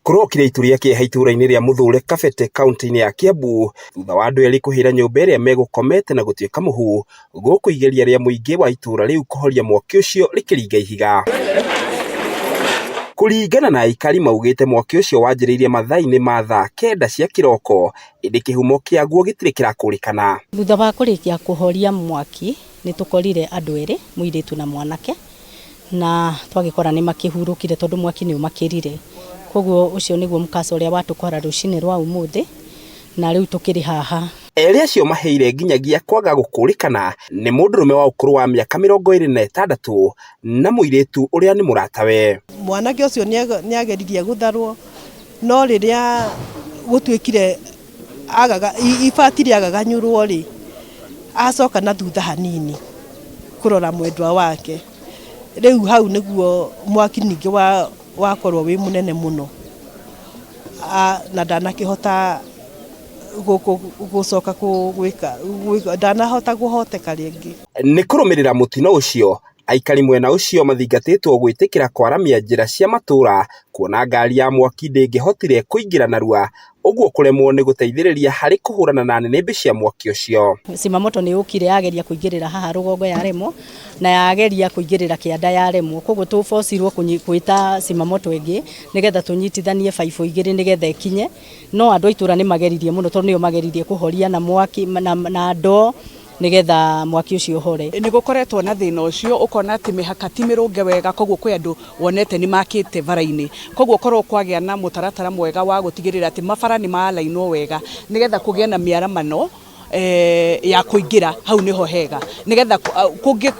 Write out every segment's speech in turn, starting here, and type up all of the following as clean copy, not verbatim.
Kurokire itu ria kieha itũra-inĩ ria Muthure Kabete kaunti-inĩ ya Kiambu thutha wa andũ erĩ kũhĩra nyũmba ĩrĩa megũkomete na gũtuĩka mũhu gũkũ igeria rĩa mũingĩ wa itũra rĩu kũhoria mwaki ũcio rĩkĩringa ihiga. Kũringana na aikari maugĩte mwaki ũcio wanjĩrĩirie mathaa-inĩ ma thaa 9 cia kĩroko, ĩndĩ kĩhumo kĩaguo gĩtirĩ kĩrakũrĩkana. Thutha wa kũrĩkia kũhoria mwaki nĩ tũkorire andũ erĩ, mũirĩtu na mwanake, na twagĩkora nĩ makĩhurũkire tondũ mwaki nĩ ũmakĩrire. Koguo ucio niguo mukasa uria watukora rucini rwa umuthi na riu tukiri haha. Erĩ acio maheire nginyagia kwaga gũkũrĩkana nĩ mũndũrũme wa ũkũrũ wa mĩaka 26 na mũirĩtu ũrĩa nĩ mũratawe. Mwanake ũcio nĩageririe gũtharwo no rĩrĩa gũtuĩkire ibati rĩagaganyũrwo rĩ, acoka na thutha hanini kũrora mwendwa wake. Rĩu hau nĩguo mwaki ningĩ wakorwo wĩ munene muno, na ndanakĩhota gũcoka ndanahota guhoteka rĩngĩ. Nĩ kũrũmĩrĩra mũtino ũcio, aikari mwena ũcio mathingatĩtwo gwĩtĩkĩra kwaramia njĩra cia matũra kuona ngari ya mwaki ndĩngĩhotire kũingĩra narua, ũguo kũremwo nĩ gũteithĩrĩria harĩ kũhũrana na nĩnĩmbĩ cia mwaki ũcio. Simamoto nĩ yũkire yageria kũingĩrĩra haha rũgongo yaremwo na yageria kũingĩrĩra kĩanda yaremwo, koguo tũbocirwo kwĩta simamoto ĩngĩ nĩgetha tũnyitithanie baibũ igĩrĩ nĩgetha ikinye, no andũ a itũra nĩ mageririe mũno tondũ nĩo mageririe kũhoria na mwaki na ndoo nigetha mwaki ucio hore. Nĩ gũkoretwo na thĩna ũcio, ũkona atĩ mĩhaka ti mĩrũnge wega, koguo kwĩ andũ wonete nĩ makĩte bara-inĩ, koguo korwo kwagĩa na mũtaratara mwega wa gũtigĩrĩra atĩ mabara nĩ malainwo wega nĩgetha kũgĩe na mĩaramano ya kũingĩra hau niho hega, nĩgetha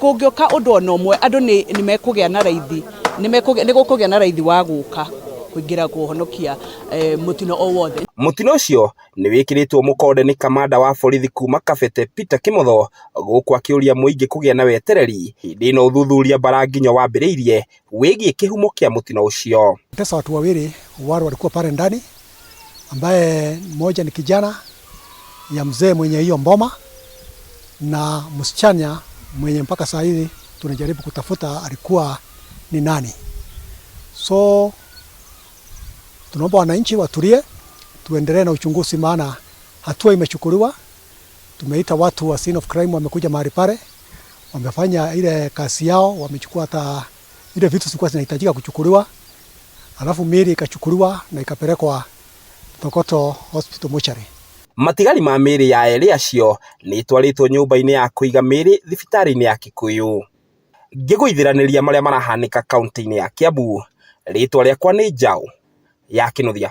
kũngĩoka ũndũ ona ũmwe andũ nĩ mekũgĩa na raithi, nĩ gũkũgĩa na raithi wa gũka kũingĩra kuhonokia mutino o wothe. Mutino ũcio nĩ wĩkĩrĩtwo mũkonde nĩ kamanda wa borithi kuma Kabete Peter Kimotho gũkũ akĩũria mũingĩ kũgĩa na wetereri hĩndĩ ĩno ũthuthuria Baranginyo wambĩrĩirie wĩgiĩ kĩhumo kĩa mutino ũcio. Pesa watu wawili walikuwa pale ndani, ambaye mmoja ni kijana ya mzee mwenye hiyo mboma na msichana mwenye mpaka saa hizi tunajaribu kutafuta alikuwa ni nani. So tunaomba wananchi watulie, tuendelee na uchunguzi, maana hatua imechukuliwa. Tumeita watu wa scene of crime, wamekuja mahali pale, wamefanya ile kazi yao, wamechukua hata ile vitu zilikuwa zinahitajika kuchukuliwa, alafu miili ikachukuliwa na ikapelekwa Tokoto Hospital Mortuary. Matigari ma mĩĩrĩ ya erĩ acio nĩ itwarĩtwo nyũmba-inĩ ya kũiga mĩĩrĩ thibitarĩ-inĩ ya Kikuyu. Ngĩgũithĩranĩria marĩa marahanĩka kaunti-inĩ ya Kiambu, rĩtwa rĩakwa nĩ Njaũ ya Kĩnuthia.